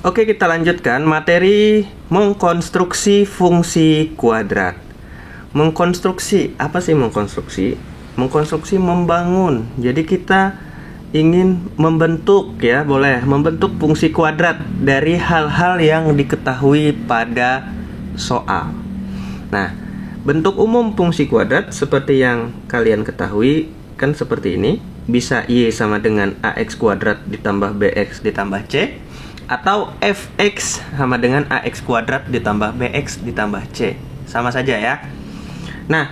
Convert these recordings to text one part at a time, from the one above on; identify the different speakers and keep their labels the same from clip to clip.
Speaker 1: Oke, kita lanjutkan materi mengkonstruksi fungsi kuadrat. Mengkonstruksi, apa sih mengkonstruksi? Mengkonstruksi membangun. Jadi kita ingin membentuk, ya boleh, membentuk fungsi kuadrat dari hal-hal yang diketahui pada soal. Nah, bentuk umum fungsi kuadrat seperti yang kalian ketahui kan seperti ini. Bisa Y sama dengan AX kuadrat ditambah BX ditambah C, atau fx sama dengan ax kuadrat ditambah bx ditambah c. Sama saja ya. Nah,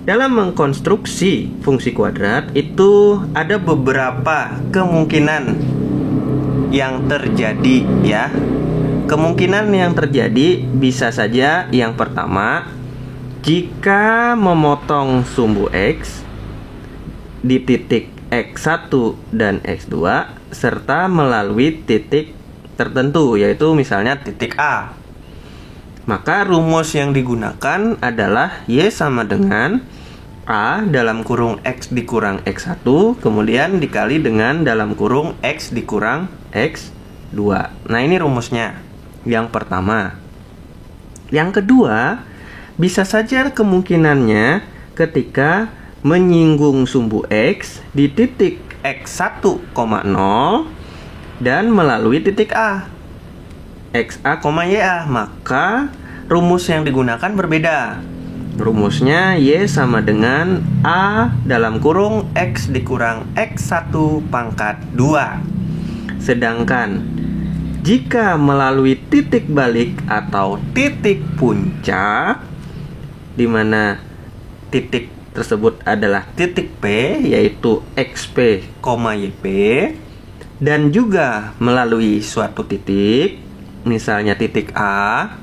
Speaker 1: dalam mengkonstruksi fungsi kuadrat itu ada beberapa kemungkinan yang terjadi ya. Kemungkinan yang terjadi bisa saja yang pertama, jika memotong sumbu x di titik x1 dan x2 serta melalui titik tertentu, yaitu misalnya titik A, maka rumus yang digunakan adalah Y sama dengan A dalam kurung X dikurang X1 kemudian dikali dengan dalam kurung X dikurang X2. Nah, ini rumusnya yang pertama. Yang kedua, bisa saja kemungkinannya ketika menyinggung sumbu X di titik X1, 0 dan melalui titik A, XA, YA, maka rumus yang digunakan berbeda. Rumusnya Y sama dengan A dalam kurung X dikurang X1 pangkat 2. Sedangkan jika melalui titik balik atau titik puncak, di mana titik tersebut adalah titik P, yaitu XP, YP, dan juga melalui suatu titik, misalnya titik A,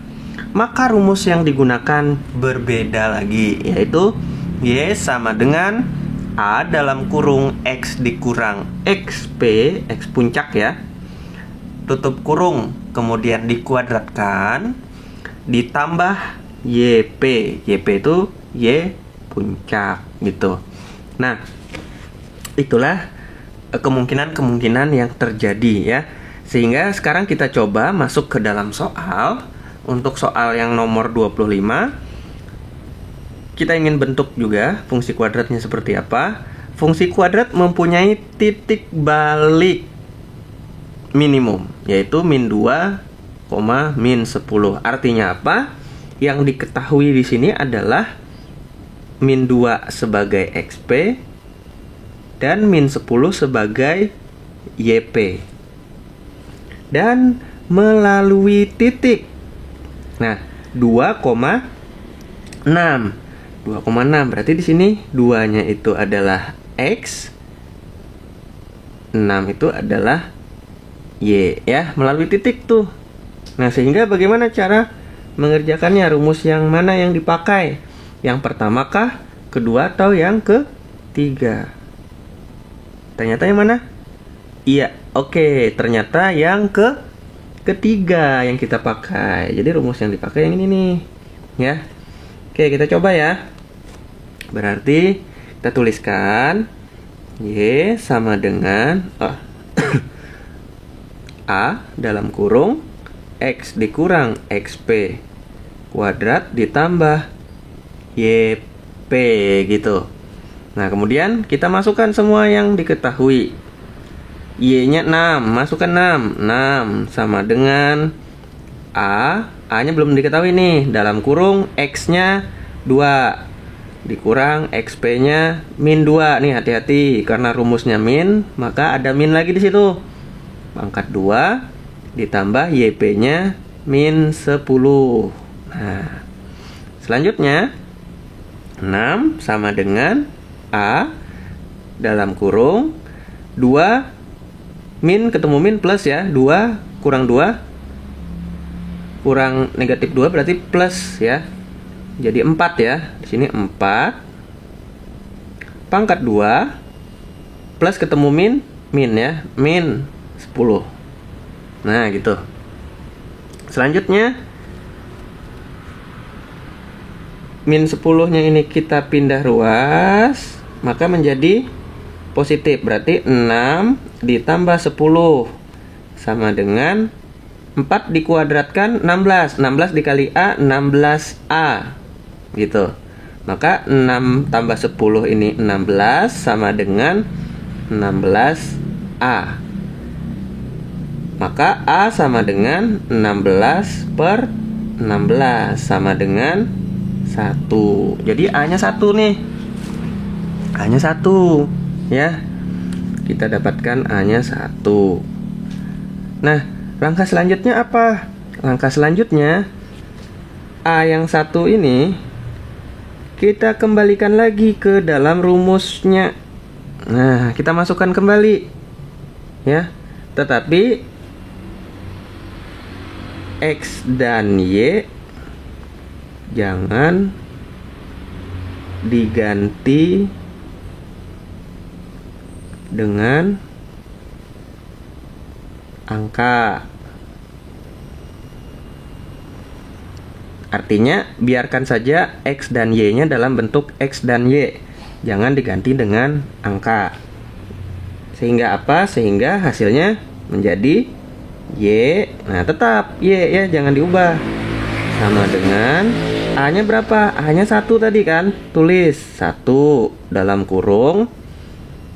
Speaker 1: maka rumus yang digunakan berbeda lagi, yaitu Y sama dengan A dalam kurung X dikurang XP, X puncak ya, tutup kurung, kemudian dikuadratkan, ditambah YP, YP itu Y puncak gitu. Nah, itulah kemungkinan-kemungkinan yang terjadi ya. Sehingga sekarang kita coba masuk ke dalam soal. Untuk soal yang nomor 25, kita ingin bentuk juga fungsi kuadratnya seperti apa. Fungsi kuadrat mempunyai titik balik minimum, yaitu min 2, min 10. Artinya apa? Yang diketahui di sini adalah min 2 sebagai XP dan min 10 sebagai YP, dan melalui titik. Nah, 2,6 berarti di sini 2-nya itu adalah X, 6 itu adalah Y ya, melalui titik tuh. Nah, sehingga bagaimana cara mengerjakannya? Rumus yang mana yang dipakai? Yang pertama kah, kedua, atau yang ketiga? Ternyata yang mana? Iya, oke, ternyata yang ketiga yang kita pakai. Jadi rumus yang dipakai yang ini nih, ya. Oke, kita coba ya. Berarti kita tuliskan Y sama dengan A dalam kurung X dikurang XP kuadrat ditambah YP gitu. Nah, kemudian kita masukkan semua yang diketahui. Y-nya 6, masukkan 6 sama dengan A-nya belum diketahui nih, dalam kurung X-nya 2 dikurang XP-nya min 2. Nih hati-hati, karena rumusnya min, maka ada min lagi di situ. Pangkat 2 ditambah YP-nya min 10. Nah, selanjutnya 6 sama dengan A dalam kurung 2 min ketemu min plus ya, 2 kurang 2 kurang negatif 2 berarti plus ya. Jadi 4 ya. Di sini 4 pangkat 2 plus ketemu min ya, min 10. Nah, gitu. Selanjutnya min 10-nya ini kita pindah ruas, maka menjadi positif. Berarti 6 ditambah 10 sama dengan 4 dikuadratkan 16. 16 dikali A 16A. Gitu. Maka 6 tambah 10 ini 16 sama dengan 16A. Maka A sama dengan 16 per 16 sama dengan 1. Jadi A-nya 1 nih. A-nya 1 ya. Kita dapatkan A-nya 1. Nah, langkah selanjutnya apa? Langkah selanjutnya A yang 1 ini kita kembalikan lagi ke dalam rumusnya. Nah, kita masukkan kembali ya. Tetapi X dan Y jangan diganti dengan angka. Artinya biarkan saja X dan Y-nya dalam bentuk X dan Y, jangan diganti dengan angka. Sehingga apa? Sehingga hasilnya menjadi Y. Nah, tetap Y ya, jangan diubah. Sama dengan A-nya berapa? A-nya 1 tadi kan? Tulis 1 dalam kurung.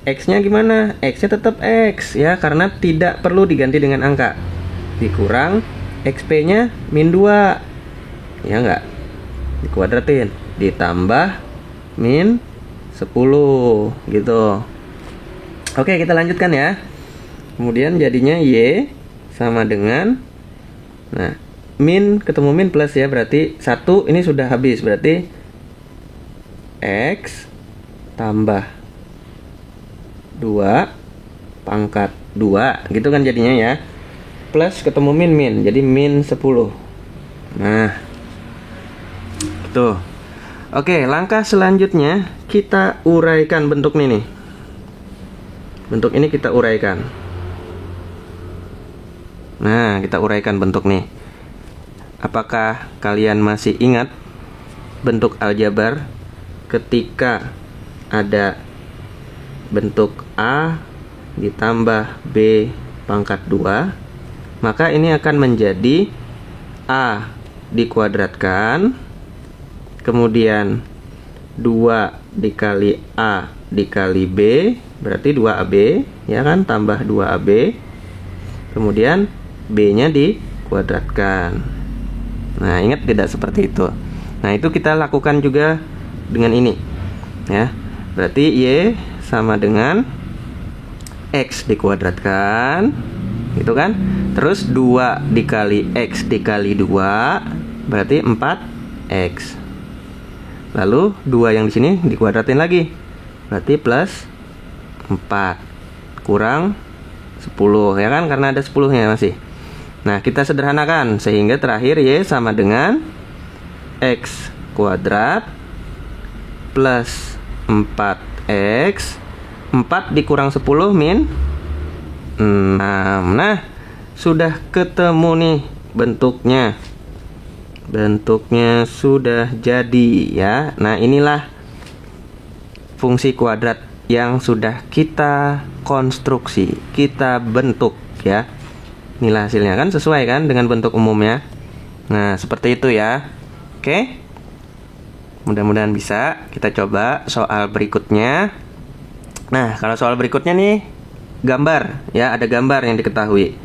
Speaker 1: X-nya gimana? X-nya tetap X ya, karena tidak perlu diganti dengan angka. Dikurang XP-nya min 2. Ya enggak? Dikuadratin. Ditambah min 10 gitu. Oke, kita lanjutkan ya. Kemudian jadinya Y sama dengan, nah, min ketemu min plus ya, berarti 1 ini sudah habis, berarti X tambah 2 pangkat 2 gitu kan jadinya ya, plus ketemu min, jadi min 10. Nah, tuh. Oke, langkah selanjutnya kita uraikan bentuk ini nih. Bentuk ini kita uraikan. Nah, kita uraikan bentuk nih. Apakah kalian masih ingat bentuk aljabar ketika ada bentuk A ditambah B pangkat 2? Maka ini akan menjadi A dikuadratkan, kemudian 2 dikali A dikali B, berarti 2AB ya kan, tambah 2AB, kemudian B-nya dikuadratkan. Nah, ingat tidak seperti itu. Nah, itu kita lakukan juga dengan ini ya. Berarti Y sama dengan X dikuadratkan, gitu kan. Terus 2 dikali X dikali 2 berarti 4X. Lalu 2 yang di sini dikuadratin lagi, berarti plus 4 kurang 10 ya kan, karena ada 10-nya masih. Nah, kita sederhanakan sehingga terakhir Y sama dengan X kuadrat plus 4X. 4 dikurang 10 min 6. Nah, sudah ketemu nih bentuknya. Bentuknya sudah jadi ya. Nah, inilah fungsi kuadrat yang sudah kita konstruksi, kita bentuk ya. Inilah hasilnya kan, sesuai kan dengan bentuk umumnya. Nah, seperti itu ya. Oke. Mudah-mudahan bisa. Kita coba soal berikutnya. Nah, kalau soal berikutnya nih gambar ya, ada gambar yang diketahui.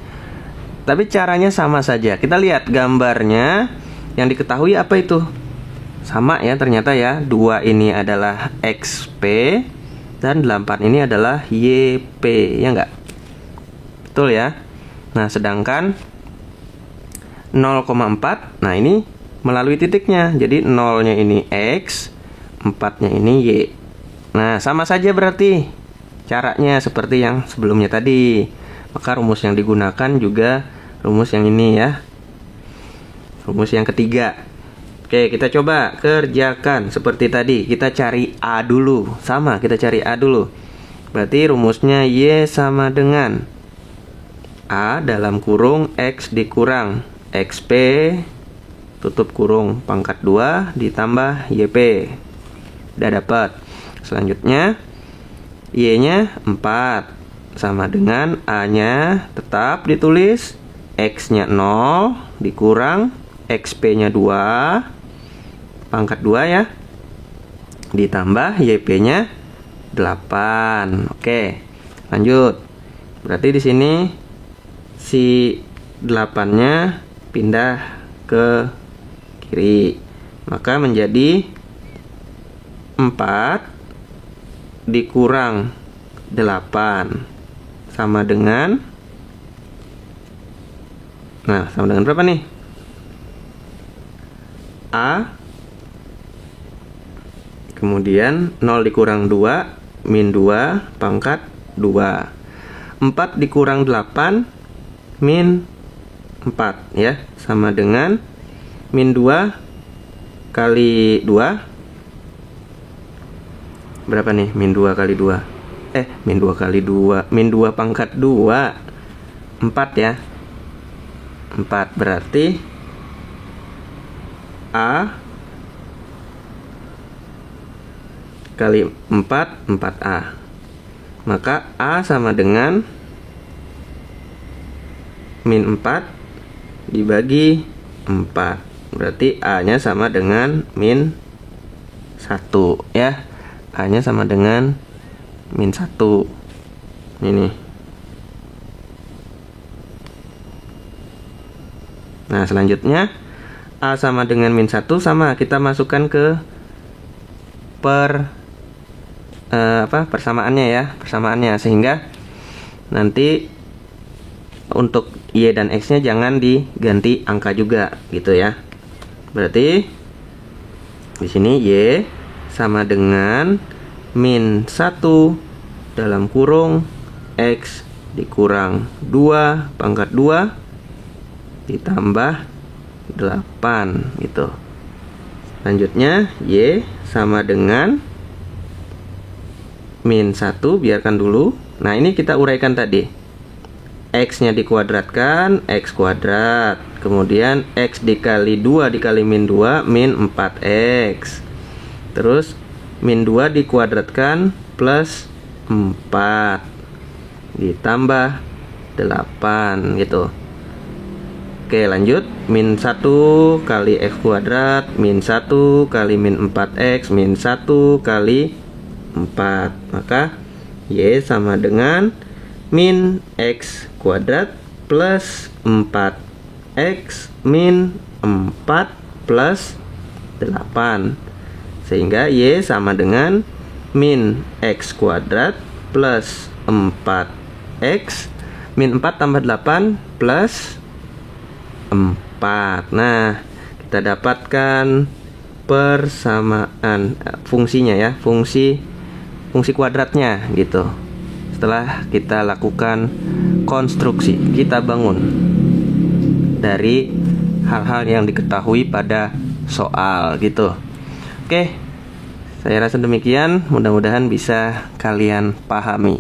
Speaker 1: Tapi caranya sama saja. Kita lihat gambarnya yang diketahui apa itu? Sama ya ternyata ya. 2 ini adalah XP dan 8 ini adalah YP, ya enggak? Betul ya? Nah, sedangkan 0,4, nah ini melalui titiknya. Jadi 0-nya ini X, 4-nya ini Y. Nah, sama saja berarti caranya seperti yang sebelumnya tadi. Maka rumus yang digunakan juga rumus yang ini ya. Rumus yang ketiga. Oke, kita coba kerjakan seperti tadi. Kita cari A dulu. Sama, kita cari A dulu. Berarti rumusnya Y sama dengan A dalam kurung X dikurang XP tutup kurung pangkat 2 ditambah YP. Udah dapat. Selanjutnya Y-nya 4 sama dengan A-nya tetap ditulis X-nya 0 dikurang XP-nya 2 pangkat 2 ya, ditambah YP-nya 8. Oke, lanjut. Berarti di sini si 8-nya pindah ke kiri, maka menjadi 4 dikurang 8 sama dengan, nah, sama dengan berapa nih? A, kemudian 0 dikurang 2 min 2 pangkat 2. 4 dikurang 8 min 4 ya, sama dengan min 2 kali 2. Berapa nih min 2 kali 2? Min 2 kali 2, min 2 pangkat 2 4 ya. 4 berarti A kali 4 4A. Maka A sama dengan min 4 dibagi 4. Berarti A-nya sama dengan min 1 ya. A-nya sama dengan min 1. Ini. Nah, selanjutnya A sama dengan min 1 sama, kita masukkan ke persamaannya ya, persamaannya, sehingga nanti untuk Y dan X-nya jangan diganti angka juga gitu ya. Berarti di sini Y sama dengan min 1 dalam kurung X dikurang 2 pangkat 2 ditambah 8 gitu. Selanjutnya Y sama dengan min 1, biarkan dulu. Nah, ini kita uraikan tadi. X-nya dikuadratkan, X kuadrat. Kemudian X dikali 2 dikali min 2, min 4X. Terus min 2 dikuadratkan plus 4 ditambah 8 gitu. Oke, lanjut. Min 1 kali X kuadrat, min 1 kali min 4X, min 1 kali 4. Maka Y sama dengan min X kuadrat plus 4X min 4 plus 8. Sehingga Y sama dengan min X kuadrat plus 4X min 4 tambah 8 plus 4. Nah, kita dapatkan persamaan fungsinya ya, fungsi kuadratnya gitu. Setelah kita lakukan konstruksi, kita bangun dari hal-hal yang diketahui pada soal gitu. Oke, saya rasa demikian, mudah-mudahan bisa kalian pahami.